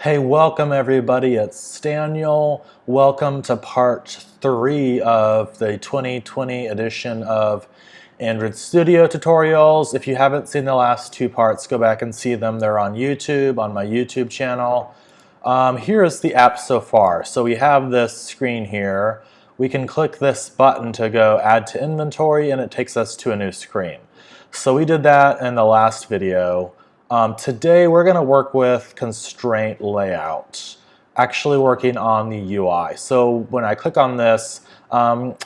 Hey, welcome everybody, it's Daniel. Welcome to part 3 of the 2020 edition of Android Studio tutorials. If you haven't seen the last 2 parts, go back and see them. They're on YouTube, on my YouTube channel. Here is the app so far. So we have this screen here. We can click this button to go add to inventory and it takes us to a new screen. So we did that in the last video. Today we're going to work with Constraint Layout, actually working on the UI. So when I click on this,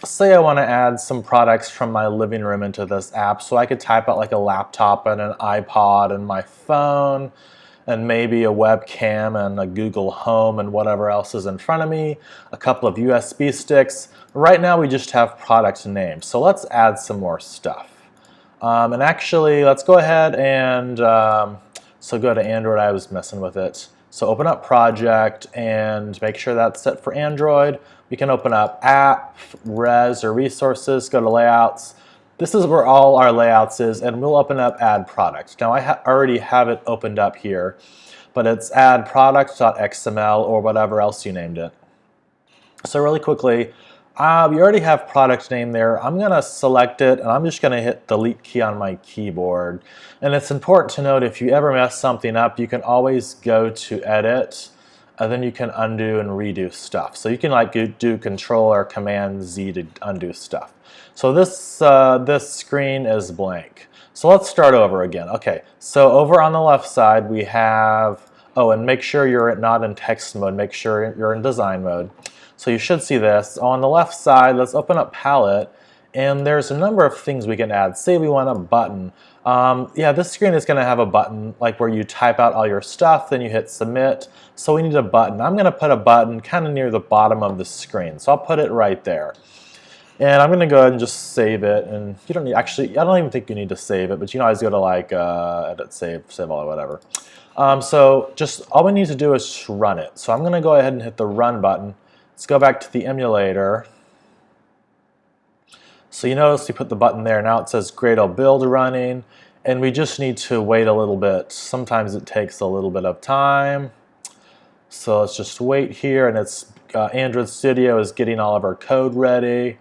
say I want to add some products from my living room into this app, so I could type out like a laptop and an iPod and my phone and maybe a webcam and a Google Home and whatever else is in front of me, a couple of USB sticks. Right now we just have product names, so let's add some more stuff. And actually, let's go ahead and, so go to Android, I was messing with it. So open up project and make sure that's set for Android. We can open up app, res or resources, go to layouts. This is where all our layouts is, and we'll open up add product. Now I already have it opened up here, but it's add product.xml or whatever else you named it. So really quickly, we already have product name there. I'm going to select it and I'm just going to hit the delete key on my keyboard. And it's important to note if you ever mess something up, you can always go to edit and then you can undo and redo stuff. So you can like do Control or Command Z to undo stuff. So this screen is blank. So let's start over again. Okay, so over on the left side we have, oh, and make sure you're not in text mode, make sure you're in design mode. So you should see this. On the left side, let's open up palette, and there's a number of things we can add. Say we want a button. Yeah, this screen is going to have a button like where you type out all your stuff, then you hit submit. So we need a button. I'm going to put a button kind of near the bottom of the screen. So I'll put it right there. And I'm going to go ahead and just save it. And you don't need, actually, I don't even think you need to save it, but you can always go to like edit, save all, or whatever. So just all we need to do is just run it. So I'm going to go ahead and hit the run button. Let's go back to the emulator. So you notice we put the button there. Now it says Gradle build running, and we just need to wait a little bit. Sometimes it takes a little bit of time. So let's just wait here, and it's Android Studio is getting all of our code ready,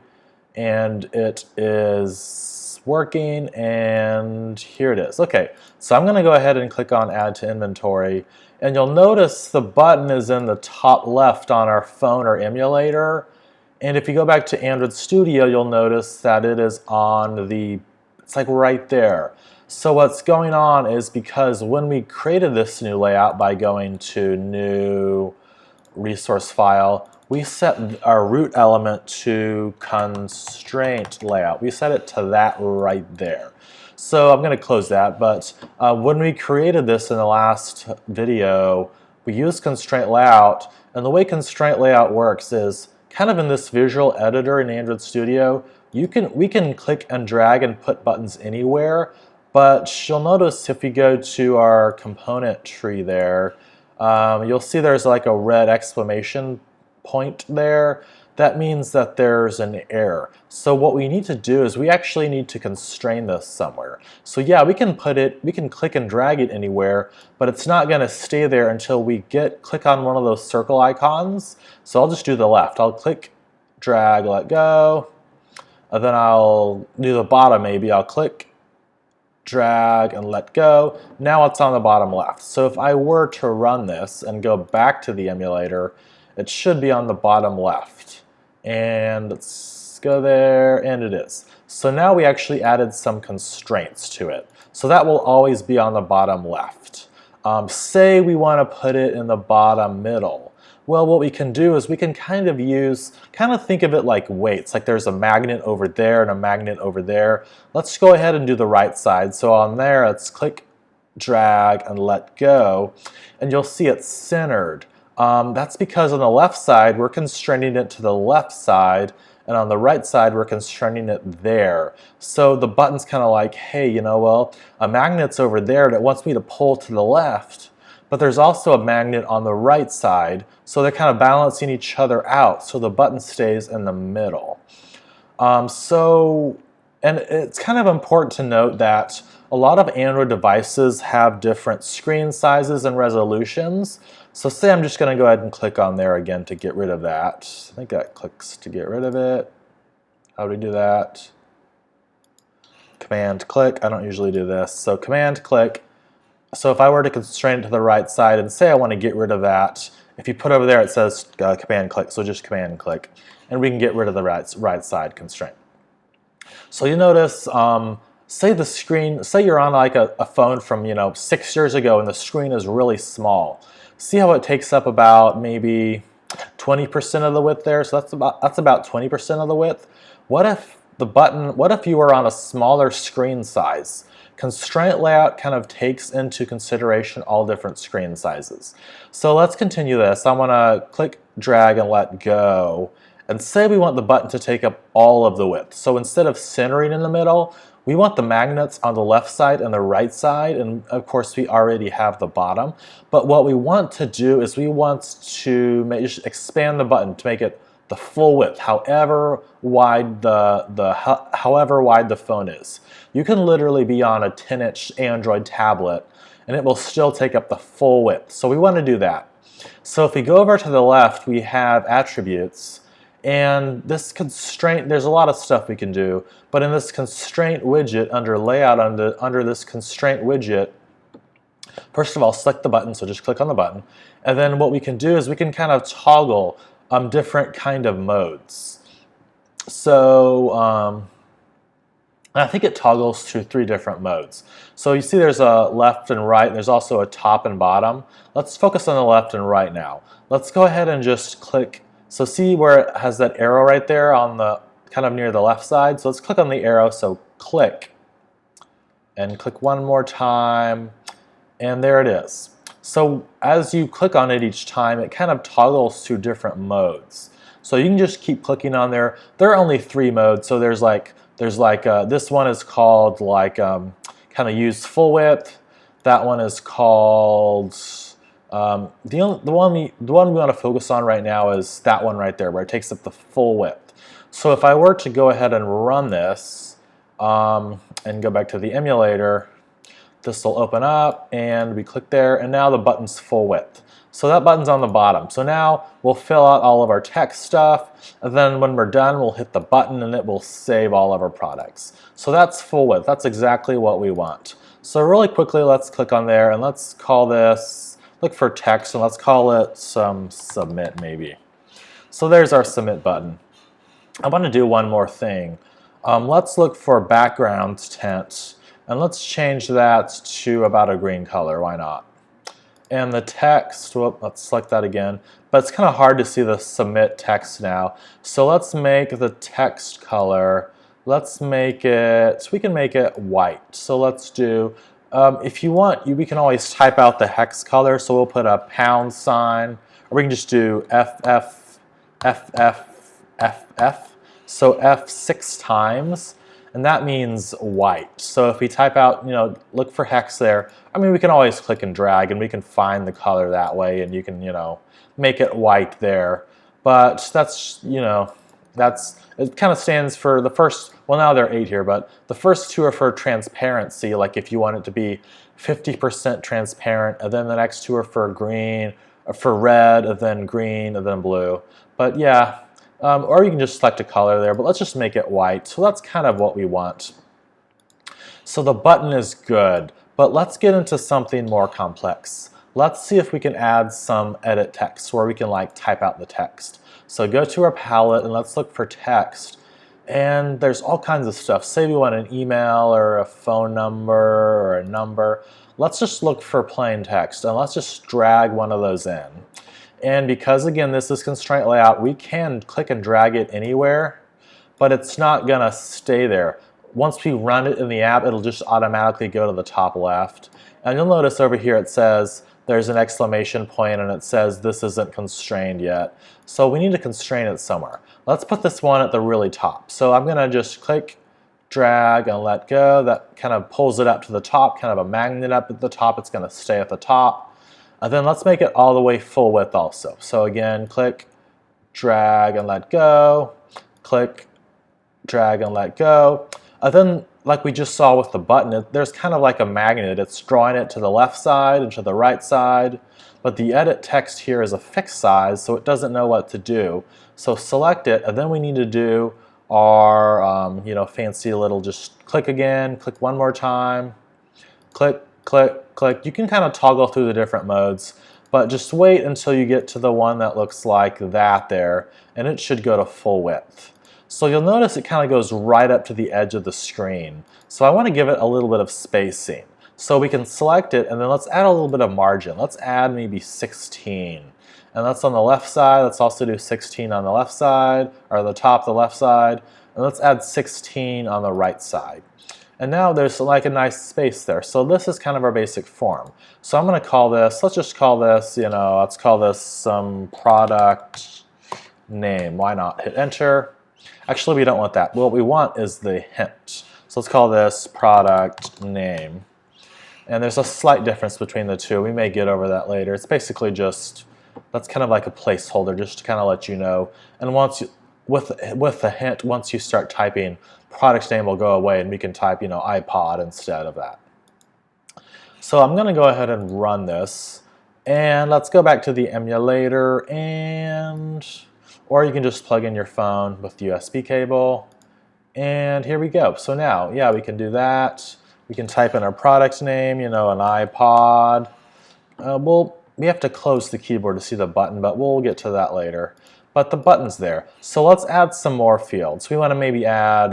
and it is working, and here it is. Okay, so I'm going to go ahead and click on Add to Inventory. And you'll notice the button is in the top left on our phone or emulator. And if you go back to Android Studio, you'll notice that it is on the, it's like right there. So what's going on is because when we created this new layout by going to new resource file, we set our root element to Constraint Layout. We set it to that right there. So I'm going to close that, but when we created this in the last video, we used Constraint Layout, and the way Constraint Layout works is kind of in this visual editor in Android Studio, we can click and drag and put buttons anywhere, but you'll notice if we go to our component tree there, you'll see there's like a red exclamation point there. That means that there's an error. So what we need to do is we actually need to constrain this somewhere. So yeah, we can click and drag it anywhere, but it's not going to stay there until we click on one of those circle icons. So I'll just do the left. I'll click, drag, let go, and then I'll do the bottom maybe. I'll click, drag, and let go. Now it's on the bottom left. So if I were to run this and go back to the emulator, it should be on the bottom left. And let's go there, and it is. So now we actually added some constraints to it. So that will always be on the bottom left. Say we want to put it in the bottom middle. Well, what we can do is we can kind of think of it like weights, like there's a magnet over there and a magnet over there. Let's go ahead and do the right side. So on there, let's click, drag, and let go, and you'll see it's centered. That's because on the left side, we're constraining it to the left side, and on the right side, we're constraining it there. So the button's kind of like, hey, you know, well, a magnet's over there that wants me to pull to the left, but there's also a magnet on the right side, so they're kind of balancing each other out, so the button stays in the middle. So And it's kind of important to note that a lot of Android devices have different screen sizes and resolutions. So say I'm just going to go ahead and click on there again to get rid of that. I think that clicks to get rid of it. How do we do that? Command click. I don't usually do this. So command click. So if I were to constrain it to the right side and say I want to get rid of that, if you put over there it says command click, so just command click. And we can get rid of the right side constraint. So you notice, say the screen, say you're on like a phone from 6 years ago and the screen is really small. See how it takes up about maybe 20% of the width there? So that's about 20% of the width. What if you were on a smaller screen size? Constraint layout kind of takes into consideration all different screen sizes. So let's continue this. I'm going to click, drag, and let go. And say we want the button to take up all of the width. So instead of centering in the middle, we want the magnets on the left side and the right side, and of course we already have the bottom. But what we want to do is we want to just expand the button to make it the full width, however wide the phone is. You can literally be on a 10-inch Android tablet and it will still take up the full width. So we want to do that. So if we go over to the left, we have attributes. And this constraint, there's a lot of stuff we can do, but in this constraint widget under layout, under this constraint widget, first of all, select the button, so just click on the button. And then what we can do is we can kind of toggle different kind of modes. So I think it toggles through 3 different modes. So you see there's a left and right, and there's also a top and bottom. Let's focus on the left and right now. Let's go ahead and just click. So see where it has that arrow right there on the kind of near the left side? So let's click on the arrow, so click. And click one more time, and there it is. So as you click on it each time, it kind of toggles through different modes. So you can just keep clicking on there. There are only 3 modes, so there's like this one is called like kind of use full width. That one is called the one we want to focus on right now is that one right there where it takes up the full width. So if I were to go ahead and run this and go back to the emulator, this will open up and we click there and now the button's full width. So that button's on the bottom. So now we'll fill out all of our text stuff, and then when we're done we'll hit the button and it will save all of our products. So that's full width. That's exactly what we want. So really quickly let's click on there and let's call this, look for text, and let's call it some submit maybe. So there's our submit button. I want to do one more thing. Let's look for background tint and let's change that to about a green color, why not? And the text, let's select that again, but it's kind of hard to see the submit text now. So let's make the text color, let's make it, we can make it white. So let's do, if you want, we can always type out the hex color, so we'll put a £, or we can just do FF, so F 6 times, and that means white. So if we type out, look for hex there, I mean, we can always click and drag and we can find the color that way and you can, make it white there. But that's, it kind of stands for the first, well now there are 8 here, but the first 2 are for transparency, like if you want it to be 50% transparent, and then the next 2 are for green, or for red, and then green, and then blue. But yeah, or you can just select a color there, but let's just make it white. So that's kind of what we want. So the button is good, but let's get into something more complex. Let's see if we can add some edit text where we can like type out the text. So go to our palette and let's look for text. And there's all kinds of stuff. Say we want an email or a phone number or a number. Let's just look for plain text and let's just drag one of those in. And because again this is constraint layout, we can click and drag it anywhere, but it's not gonna stay there. Once we run it in the app, it'll just automatically go to the top left. And you'll notice over here it says there's an exclamation point and it says this isn't constrained yet. So we need to constrain it somewhere. Let's put this one at the really top. So I'm gonna just click, drag, and let go. That kind of pulls it up to the top, kind of a magnet up at the top. It's gonna stay at the top. And then let's make it all the way full width also. So again, click, drag, and let go. Click, drag, and let go. Then, like we just saw with the button, there's kind of like a magnet. It's drawing it to the left side and to the right side, but the edit text here is a fixed size, so it doesn't know what to do. So select it, and then we need to do our fancy little just click again, click one more time, click, click, click. You can kind of toggle through the different modes, but just wait until you get to the one that looks like that there, and it should go to full width. So you'll notice it kind of goes right up to the edge of the screen. So I want to give it a little bit of spacing. So we can select it, and then let's add a little bit of margin. Let's add maybe 16. And that's on the left side. Let's also do 16 on the left side, or the top of the left side. And let's add 16 on the right side. And now there's like a nice space there. So this is kind of our basic form. So I'm going to call this, let's just call this, let's call this some product name. Why not? Hit enter. Actually, we don't want that. What we want is the hint. So let's call this product name. And there's a slight difference between the two. We may get over that later. It's basically just, that's kind of like a placeholder just to kind of let you know. And once you, with the hint, once you start typing, product name will go away and we can type, iPod instead of that. So I'm going to go ahead and run this. And let's go back to the emulator, or you can just plug in your phone with the USB cable. And here we go. So now, yeah, we can do that. We can type in our product name, an iPod. We have to close the keyboard to see the button, but we'll get to that later. But the button's there. So let's add some more fields. We want to maybe add,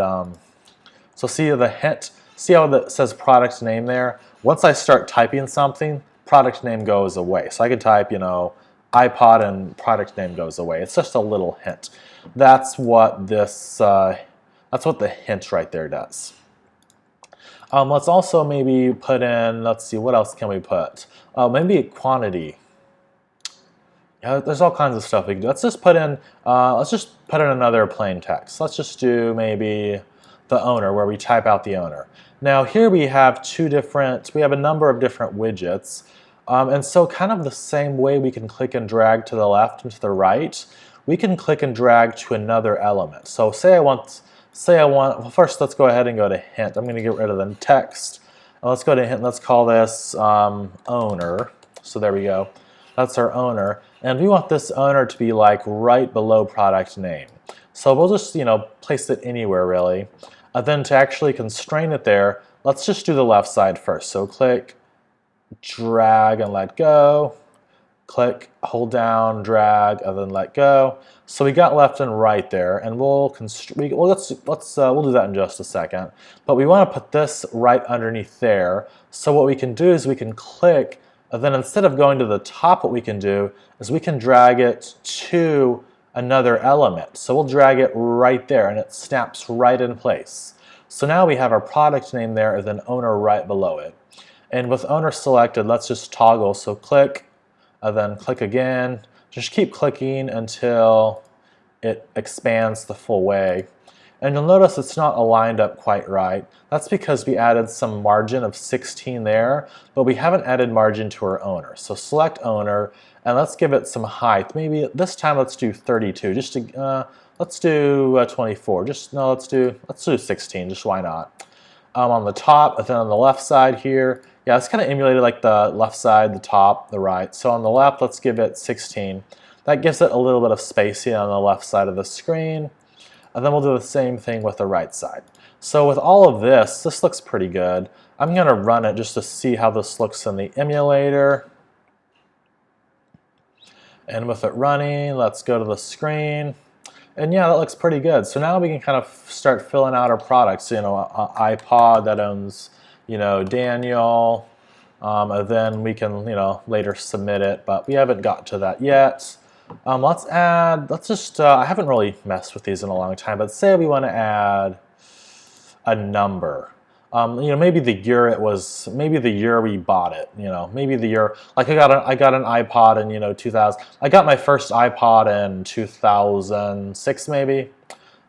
so see the hint, see how it says product name there? Once I start typing something, product name goes away. So I could type, iPod and product name goes away. It's just a little hint. That's what this, that's what the hint right there does. Let's also maybe put in, let's see, what else can we put? Maybe a quantity. Yeah, there's all kinds of stuff we can do. Let's just put in another plain text. Let's just do maybe the owner, where we type out the owner. Now here we have we have a number of different widgets. And so kind of the same way we can click and drag to the left and to the right, we can click and drag to another element. So well, first let's go ahead and go to hint. I'm going to get rid of the text. And let's go to hint. Let's call this owner. So there we go. That's our owner. And we want this owner to be like right below product name. So we'll just, place it anywhere really. Then to actually constrain it there, let's just do the left side first. So click, drag, and let go. Click, hold down, drag, and then let go. So we got left and right there, and we'll do that in just a second. But we want to put this right underneath there. So what we can do is we can click, and then instead of going to the top, what we can do is we can drag it to another element. So we'll drag it right there, and it snaps right in place. So now we have our product name there, and then owner right below it. And with owner selected, let's just toggle. So click, and then click again. Just keep clicking until it expands the full way. And you'll notice it's not aligned up quite right. That's because we added some margin of 16 there, but we haven't added margin to our owner. So select owner, and let's give it some height. Maybe this time let's do 32. Just to, let's do 24. Let's do 16. Just why not? On the top, and then on the left side here, yeah, it's kind of emulated like the left side, the top, the right. So on the left, let's give it 16. That gives it a little bit of spacing on the left side of the screen. And then we'll do the same thing with the right side. So with all of this, this looks pretty good. I'm going to run it just to see how this looks in the emulator. And with it running, let's go to the screen. And yeah, that looks pretty good. So now we can kind of start filling out our products. iPod that owns, Daniel. And then we can, later submit it, but we haven't got to that yet. I haven't really messed with these in a long time, but say we want to add a number. Maybe the year we bought it, maybe the year, like I got an iPod in, 2000. I got my first iPod in 2006 maybe.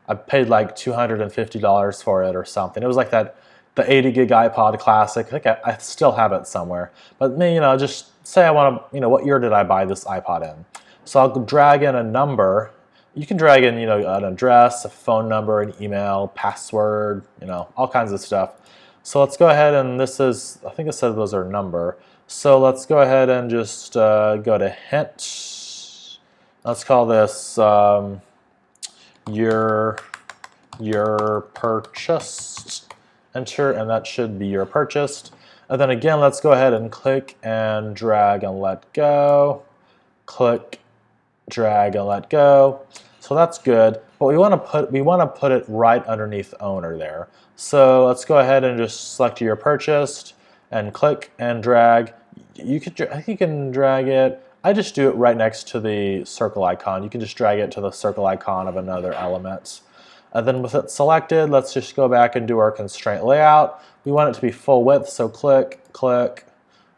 I paid like $250 for it or something. It was like the 80 gig iPod Classic. I think I still have it somewhere. But just say I want to, what year did I buy this iPod in? So I'll drag in a number, you can drag in, an address, a phone number, an email, password, all kinds of stuff. So let's go ahead and this is, I think it said those are number. So let's go ahead and just go to hint. Let's call this your purchased. Enter, and that should be your purchased. And then again, let's go ahead and click and drag and let go. Click, drag and let go. So that's good. But we want to put it right underneath owner there. So let's go ahead and just select your purchased and click and drag. I think you can drag it. I just do it right next to the circle icon. You can just drag it to the circle icon of another element. And then with it selected, let's just go back and do our constraint layout. We want it to be full width, so click, click,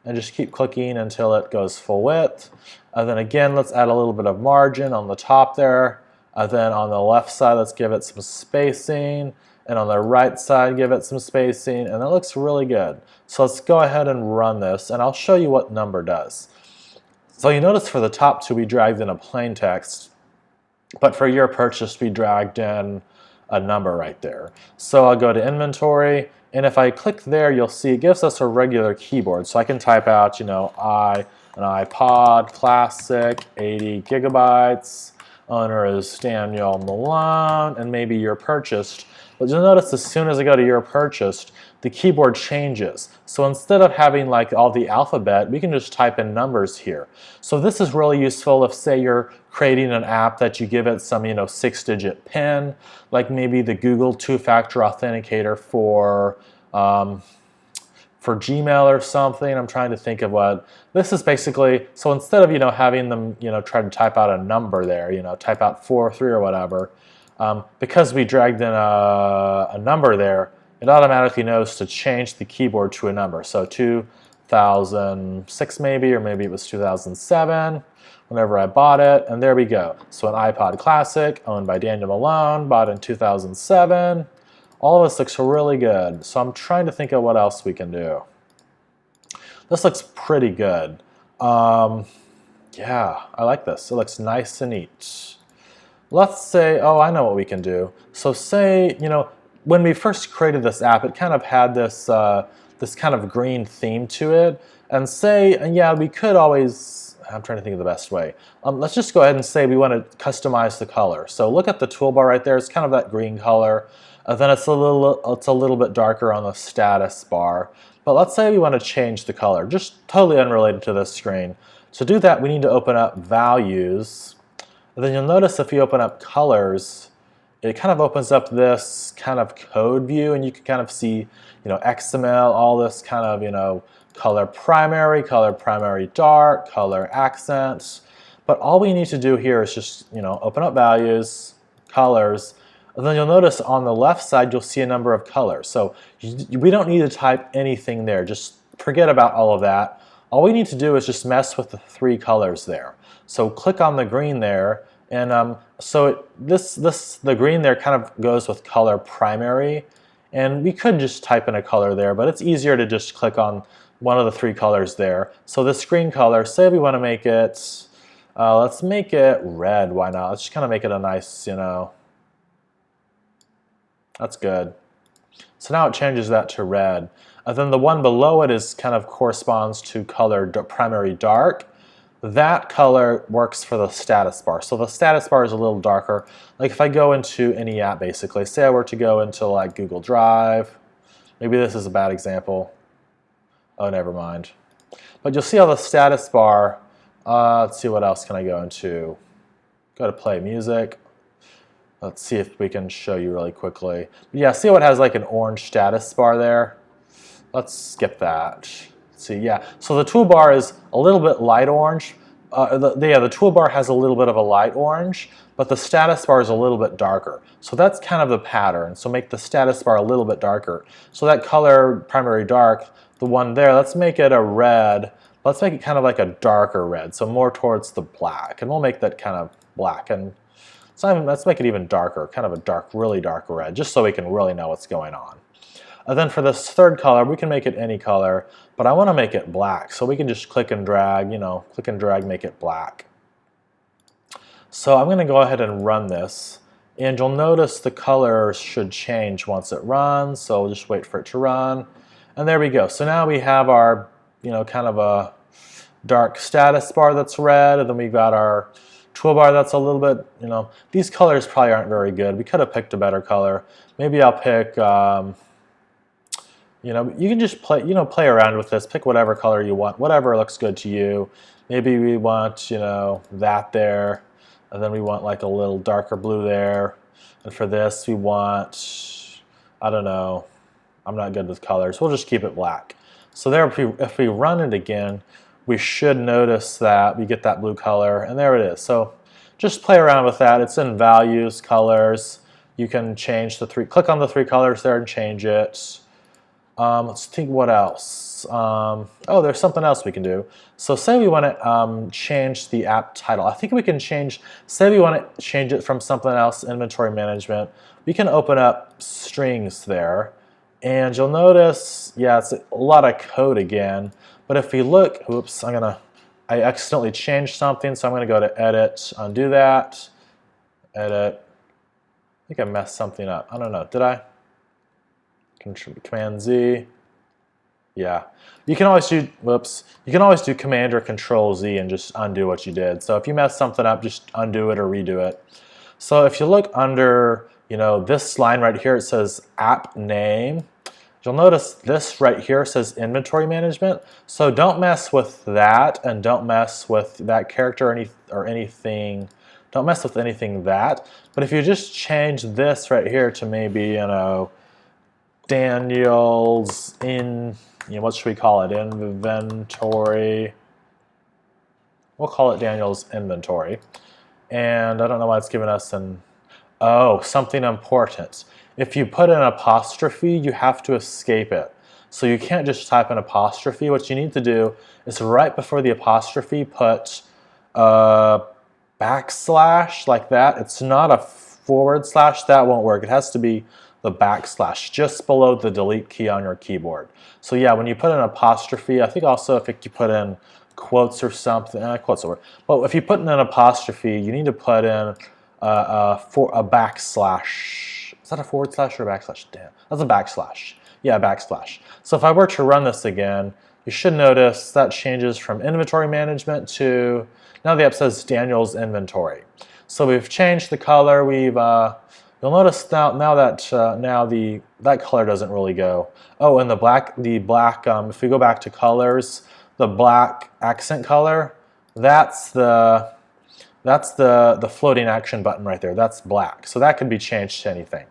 and just keep clicking until it goes full width. And then again, let's add a little bit of margin on the top there. And then on the left side, let's give it some spacing. And on the right side, give it some spacing. And that looks really good. So let's go ahead and run this, and I'll show you what number does. So you notice for the top two, we dragged in a plain text. But for your purchase, we dragged in a number right there. So I'll go to inventory, and if I click there, you'll see it gives us a regular keyboard. So I can type out, an iPod Classic, 80 gigabytes, owner is Daniel Malone, and maybe you're purchased. But you'll notice as soon as I go to your purchased, the keyboard changes. So instead of having like all the alphabet, we can just type in numbers here. So this is really useful if, say, you're creating an app that you give it some, 6-digit PIN, like maybe the Google two-factor authenticator for Gmail or something. I'm trying to think of what this is basically. So instead of having them try to type out a number there, type out 4 or 3 or whatever, because we dragged in a number there, it automatically knows to change the keyboard to a number. So 2006 maybe, or maybe it was 2007 whenever I bought it, and there we go. So an iPod Classic owned by Daniel Malone, bought in 2007. All of this looks really good. So I'm trying to think of what else we can do. This looks pretty good. Yeah, I like this. It looks nice and neat. Let's say, oh, I know what we can do. So say, when we first created this app, it kind of had this this kind of green theme to it. And say, yeah, we could always, I'm trying to think of the best way. Let's just go ahead and say we want to customize the color. So look at the toolbar right there. It's kind of that green color. Then it's a little bit darker on the status bar. But let's say we want to change the color, just totally unrelated to this screen. To do that, we need to open up values. And then you'll notice if you open up colors, it kind of opens up this kind of code view, and you can kind of see, XML, all this kind of, color primary dark, color accents. But all we need to do here is just, open up values, colors, and then you'll notice on the left side, you'll see a number of colors. So we don't need to type anything there. Just forget about all of that. All we need to do is just mess with the 3 colors there. So click on the green there, and the green there kind of goes with color primary, and we could just type in a color there, but it's easier to just click on one of the 3 colors there. So this green color, say we want to make it, let's make it red. Why not? Let's just kind of make it a nice, that's good. So now it changes that to red. And then the one below it is kind of corresponds to color primary dark. That color works for the status bar. So the status bar is a little darker. Like if I go into any app basically, say I were to go into like Google Drive, maybe this is a bad example. Oh, never mind. But you'll see how the status bar, let's see what else can I go into. Go to play music. Let's see if we can show you really quickly. But yeah, see how it has like an orange status bar there? Let's skip that. See, yeah, so the toolbar is a little bit light orange. The toolbar has a little bit of a light orange, but the status bar is a little bit darker. So that's kind of the pattern. So make the status bar a little bit darker. So that color, primary dark, the one there, let's make it a red. Let's make it kind of like a darker red, so more towards the black. And we'll make that kind of black. And so let's make it even darker, kind of a dark, really dark red, just so we can really know what's going on. And then for this third color, we can make it any color, but I want to make it black. So we can just click and drag, click and drag, make it black. So I'm going to go ahead and run this, and you'll notice the color should change once it runs, so we'll just wait for it to run. And there we go. So now we have our, kind of a dark status bar that's red, and then we've got our toolbar that's a little bit, these colors probably aren't very good. We could have picked a better color. Maybe I'll pick, you can just play around with this. Pick whatever color you want, whatever looks good to you. Maybe we want, that there, and then we want like a little darker blue there. And for this, we want, I don't know, I'm not good with colors. We'll just keep it black. So there, if we run it again, we should notice that we get that blue color, and there it is. So just play around with that. It's in values, colors. You can change click on the 3 colors there and change it. Let's think what else. Oh, there's something else we can do. So say we want to change the app title. I think we can say we want to change it from something else, inventory management. We can open up strings there. And you'll notice, yeah, it's a lot of code again. But if we look, oops, I accidentally changed something, so I'm going to go to Edit, undo that, Edit. I think I messed something up. I don't know, did I? Command Z. Yeah. You can always do, you can always do Command or Control Z and just undo what you did. So if you mess something up, just undo it or redo it. So if you look under, this line right here, it says app name. You'll notice this right here says inventory management. So don't mess with that, and don't mess with that character or anything. Don't mess with anything that. But if you just change this right here to maybe, Daniel's what should we call it? Inventory. We'll call it Daniel's inventory. And I don't know why it's giving us something important. If you put an apostrophe, you have to escape it. So you can't just type an apostrophe. What you need to do is right before the apostrophe, put a backslash like that. It's not a forward slash. That won't work. It has to be the backslash just below the delete key on your keyboard. So yeah, when you put an apostrophe, I think also if you put in quotes or something, quotes over. But if you put in an apostrophe, you need to put in a backslash. Is that a forward slash or a backslash? Damn, that's a backslash. Yeah, a backslash. So if I were to run this again, you should notice that changes from inventory management to, now the app says Daniel's inventory. So we've changed the color. You'll notice now that color doesn't really go. Oh, and the black. If we go back to colors, the black accent color, that's the floating action button right there. That's black. So that can be changed to anything.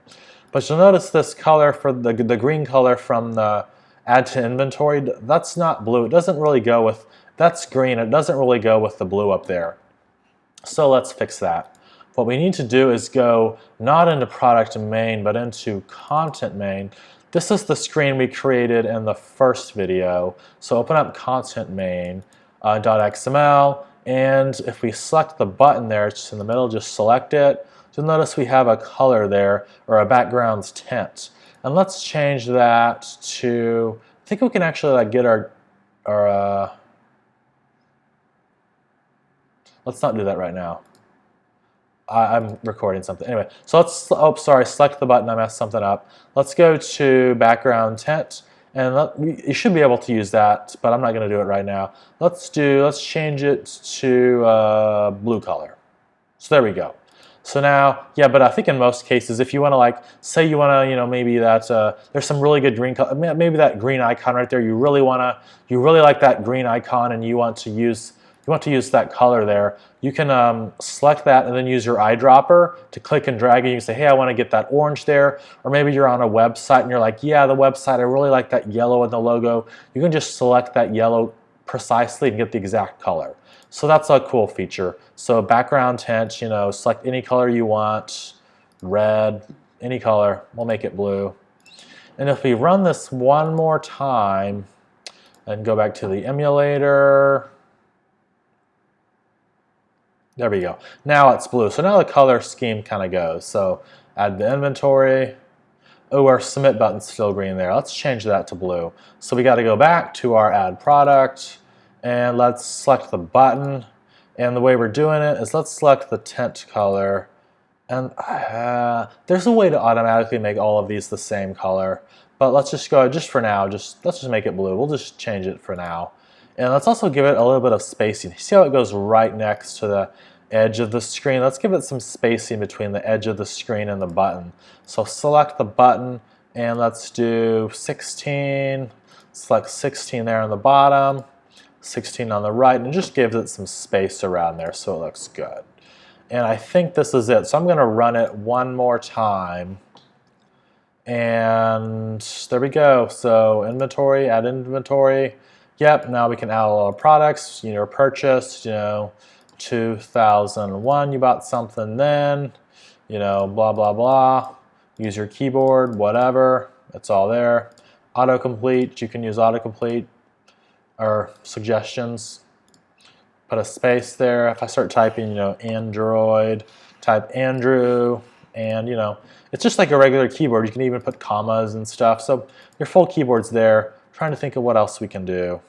But you'll notice this color for the green color from the add to inventory. That's not blue. It doesn't really go with. That's green. It doesn't really go with the blue up there. So let's fix that. What we need to do is go not into product main, but into content main. This is the screen we created in the first video. So open up content main .xml, and if we select the button there, it's in the middle, just select it. You'll notice we have a color there, or a background tint. And let's change that to, I think we can actually get our let's not do that right now. I'm recording something. Anyway, so let's, select the button. I messed something up. Let's go to background tint, and you should be able to use that, but I'm not going to do it right now. Let's change it to blue color. So there we go. So now, yeah, but I think in most cases, if you want to say you want to, maybe that there's some really good green color, maybe that green icon right there. You really like that green icon, and you want to use that color there. You can select that and then use your eyedropper to click and drag it. You can say, hey, I want to get that orange there. Or maybe you're on a website and you're like, yeah, the website, I really like that yellow in the logo. You can just select that yellow precisely and get the exact color. So that's a cool feature. So background tint, select any color you want, red, any color. We'll make it blue. And if we run this one more time and go back to the emulator, there we go. Now it's blue. So now the color scheme kind of goes. So add the inventory. Oh, our submit button's still green there. Let's change that to blue. So we got to go back to our add product, and let's select the button. And the way we're doing it is let's select the tint color. And there's a way to automatically make all of these the same color. But let's just go, just for now, let's just make it blue. We'll just change it for now. And let's also give it a little bit of spacing. See how it goes right next to the edge of the screen? Let's give it some spacing between the edge of the screen and the button. So select the button and let's do 16. Select 16 there on the bottom, 16 on the right, and just give it some space around there so it looks good. And I think this is it. So I'm going to run it one more time. And there we go. So inventory, add inventory. Yep, now we can add a lot of products. You know, purchased, 2001, you bought something then, blah, blah, blah. Use your keyboard, whatever. It's all there. Autocomplete, you can use autocomplete or suggestions. Put a space there. If I start typing, Android, type Andrew, and it's just like a regular keyboard. You can even put commas and stuff. So your full keyboard's there. Trying to think of what else we can do.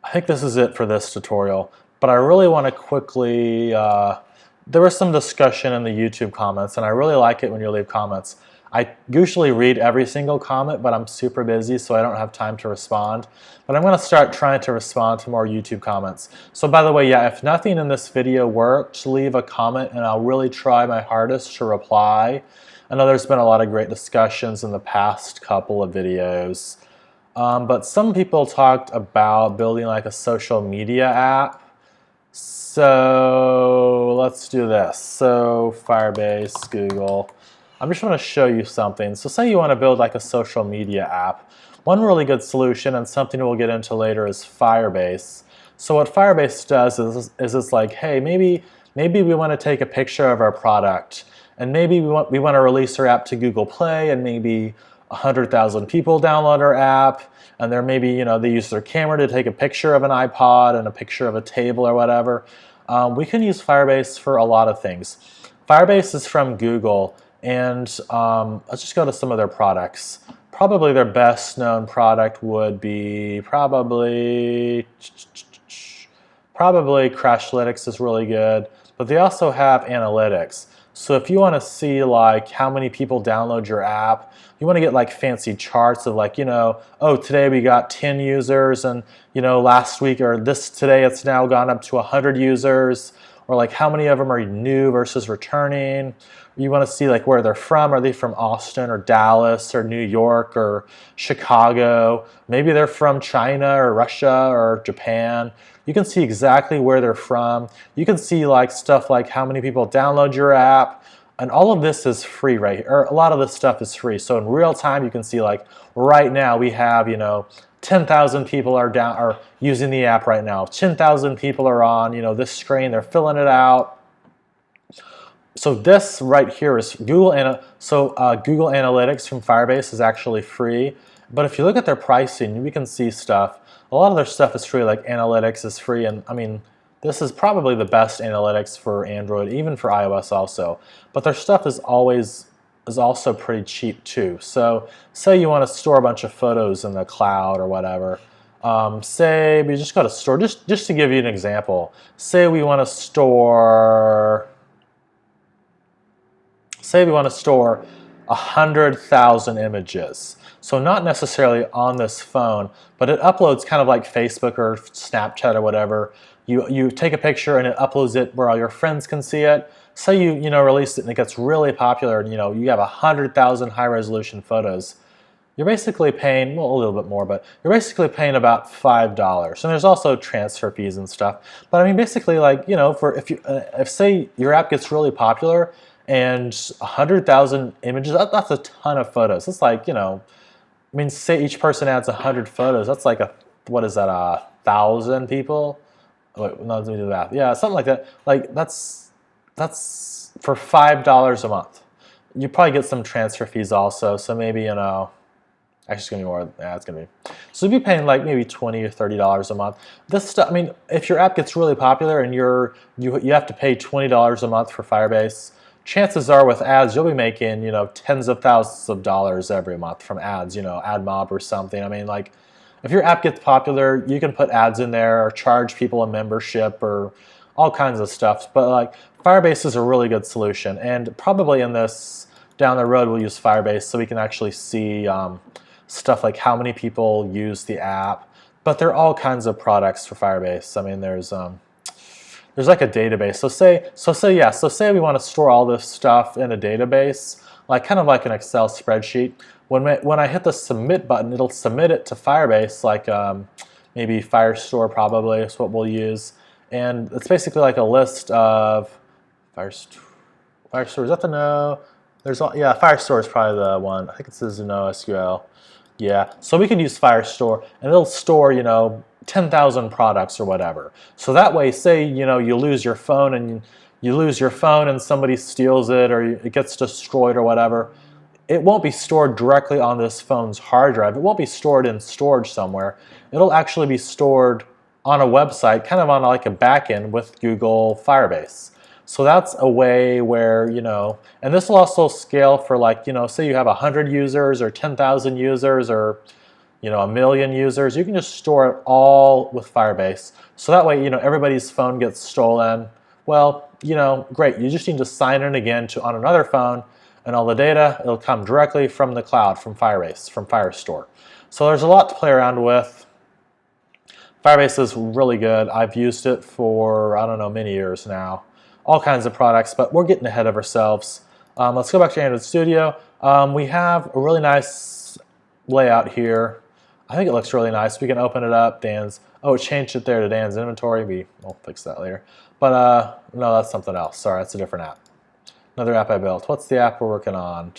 I think this is it for this tutorial, but I really want to quickly, there was some discussion in the YouTube comments, and I really like it when you leave comments. I usually read every single comment, but I'm super busy, so I don't have time to respond. But I'm going to start trying to respond to more YouTube comments. So by the way, yeah, if nothing in this video worked, leave a comment, and I'll really try my hardest to reply. I know there's been a lot of great discussions in the past couple of videos. But some people talked about building like a social media app. So let's do this. So Firebase, Google. I'm just want to show you something. So say you want to build like a social media app. One really good solution, and something we'll get into later, is Firebase. So what Firebase does is it's like, hey, maybe we want to take a picture of our product, and maybe we want to release our app to Google Play, and maybe 100,000 people download our app, and there maybe they use their camera to take a picture of an iPod and a picture of a table or whatever. We can use Firebase for a lot of things. Firebase is from Google. And let's just go to some of their products. Probably their best known product would be probably Crashlytics is really good, but they also have analytics. So if you want to see like how many people download your app, you want to get like fancy charts of like, oh, today we got 10 users, and last week or today it's now gone up to 100 users, or like how many of them are new versus returning. You want to see like where they're from. Are they from Austin or Dallas or New York or Chicago? Maybe they're from China or Russia or Japan. You can see exactly where they're from. You can see like stuff like how many people download your app. And all of this is free right here. Or a lot of this stuff is free. So in real time, you can see like right now we have, 10,000 people are using the app right now. 10,000 people are on, this screen. They're filling it out. So this right here is Google Analytics from Firebase is actually free. But if you look at their pricing, we can see stuff. A lot of their stuff is free, like analytics is free. And I mean, this is probably the best analytics for Android, even for iOS also. But their stuff is also pretty cheap too. So say you want to store a bunch of photos in the cloud or whatever. Say we just go to store, just to give you an example. Say we want to store 100,000 images. So not necessarily on this phone, but it uploads kind of like Facebook or Snapchat or whatever. You take a picture and it uploads it where all your friends can see it. Say you release it and it gets really popular, and you have 100,000 high-resolution photos. You're basically paying, well, a little bit more, but you're basically paying about $5. And there's also transfer fees and stuff. But I mean, basically, like if say your app gets really popular, and 100,000 images, that's a ton of photos. It's like, say each person adds 100 photos. That's like 1,000 people? Wait, no, let me do the math. Yeah, something like that. Like that's for $5 a month. You probably get some transfer fees also. So maybe, actually it's gonna be more, yeah, it's gonna be. So you'd be paying like maybe $20 or $30 a month. This stuff, I mean, if your app gets really popular and you have to pay $20 a month for Firebase, chances are with ads, you'll be making, tens of thousands of dollars every month from ads, AdMob or something. I mean, like, if your app gets popular, you can put ads in there or charge people a membership or all kinds of stuff. But like Firebase is a really good solution, and probably in this down the road we'll use Firebase so we can actually see stuff like how many people use the app. But there are all kinds of products for Firebase. I mean, there's like a database. So say we want to store all this stuff in a database, like kind of like an Excel spreadsheet. When I hit the submit button, it'll submit it to Firebase, like maybe Firestore probably is what we'll use. And it's basically like a list of Firestore. Is that the no? Yeah, Firestore is probably the one. I think it says NoSQL. Yeah, so we can use Firestore, and it'll store, 10,000 products or whatever. So that way, say, you lose your phone and somebody steals it or it gets destroyed or whatever, it won't be stored directly on this phone's hard drive. It won't be stored in storage somewhere. It'll actually be stored on a website, kind of on like a backend with Google Firebase. So that's a way where, and this will also scale for like, say you have 100 users or 10,000 users or, 1,000,000 users. You can just store it all with Firebase. So that way, everybody's phone gets stolen. Well, great. You just need to sign in again on another phone, and all the data, it'll come directly from the cloud, from Firebase, from Firestore. So there's a lot to play around with. Firebase is really good. I've used it for, I don't know, many years now. All kinds of products, but we're getting ahead of ourselves. Let's go back to Android Studio. We have a really nice layout here. I think it looks really nice. We can open it up. It changed it there to Dan's inventory. We'll fix that later. But no, that's something else. Sorry, that's a different app. Another app I built. What's the app we're working on?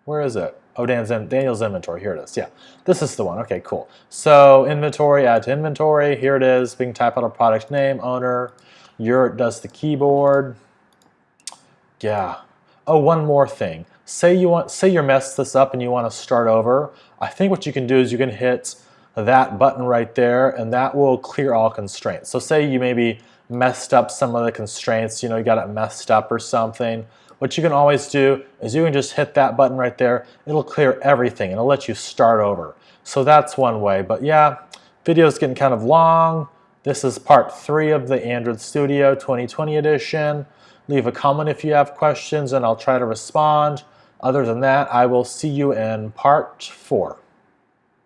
Where is it? Oh, Daniel's inventory. Here it is. Yeah, this is the one. Okay, cool. So inventory, add to inventory. Here it is. We can type out a product name, owner. It does the keyboard. Yeah. Oh, one more thing. Say you messed this up and you want to start over. I think what you can do is you can hit that button right there, and that will clear all constraints. So say you maybe messed up some of the constraints, you got it messed up or something. What you can always do is you can just hit that button right there. It'll clear everything and it'll let you start over. So that's one way. But yeah, video's getting kind of long. This is part 3 of the Android Studio 2020 edition. Leave a comment if you have questions and I'll try to respond. Other than that, I will see you in part 4.